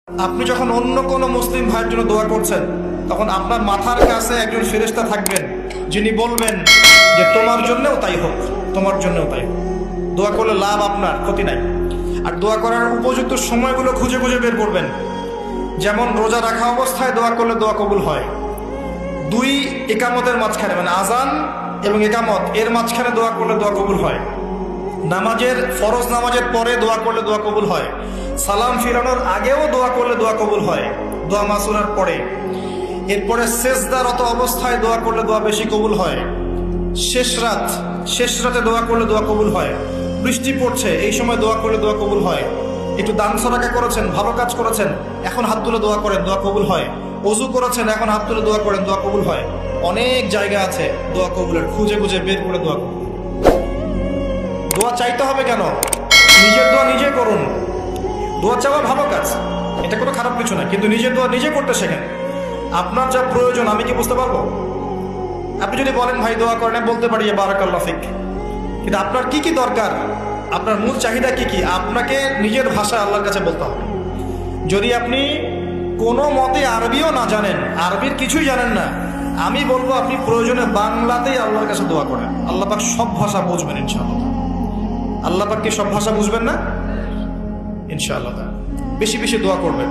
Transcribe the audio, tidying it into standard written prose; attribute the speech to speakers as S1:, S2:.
S1: আপনি যখন অন্য কোনো মুসলিম ভাইয়ের জন্য দোয়া করছেন, তখন আপনার মাথার কাছে একজন ফেরেশতা থাকবেন, যিনি বলবেন যে তোমার জন্যও তাই হোক, তোমার জন্যও তাই হোক। দোয়া করলে লাভ, আপনার ক্ষতি নাই। আর দোয়া করার উপযুক্ত সময়গুলো খুঁজে খুঁজে বের করবেন। যেমন রোজা রাখা অবস্থায় দোয়া করলে দোয়া কবুল হয়। দুই একামতের মাঝখানে, মানে আজান এবং একামত এর মাঝখানে দোয়া করলে দোয়া কবুল হয়। নামাজের, ফরজ নামাজের পরে দোয়া করলে দোয়া কবুল হয়। সালাম ফিরানোর আগেও দোয়া করলে দোয়া কবুল হয়, দোয়া মাসুরার পরে। এরপরে সেজদারত অবস্থায় দোয়া করলে দোয়া বেশি কবুল হয়। শেষ রাতে দোয়া করলে দোয়া কবুল হয়। বৃষ্টি পড়ছে, এই সময় দোয়া করলে দোয়া কবুল হয়। একটু দান সদকা করেছেন, ভালো কাজ করেছেন, এখন হাত তুলে দোয়া করেন, দোয়া কবুল হয়। ওযু করেছেন, এখন হাত তুলে দোয়া করেন, দোয়া কবুল হয়। অনেক জায়গা আছে দোয়া কবুলের, খুঁজে খুঁজে বের করে দোয়া কবুল। দোয়া চাইতে হবে কেন? নিজের দোয়া নিজে করুন। দোয়া চাওয়া ভালো কাজ, এটা কোনো খারাপ কিছু না, কিন্তু নিজের দোয়া নিজে করতে শেখেন। আপনার যা প্রয়োজন আমি কি বুঝতে পারবো? আপনি যদি বলেন ভাই দোয়া করেন, বলতে পারি বারাকাল্লাহ ফিক, কিন্তু আপনার কি কি দরকার, আপনার মূল চাহিদা কি কি, আপনাকে নিজের ভাষায় আল্লাহর কাছে বলতে হবে। যদি আপনি কোনো মতে আরবিও না জানেন, আরবির কিছুই জানেন না, আমি বলবো আপনি প্রয়োজনে বাংলাতেই আল্লাহর কাছে দোয়া করেন। আল্লাহ পাক সব ভাষা বুঝবেন ইনশাআল্লাহ। আল্লাহ পাক কি সব ভাষা বুঝবেন না? ইনশাআল্লাহ। বেশি বেশি দোয়া করবেন।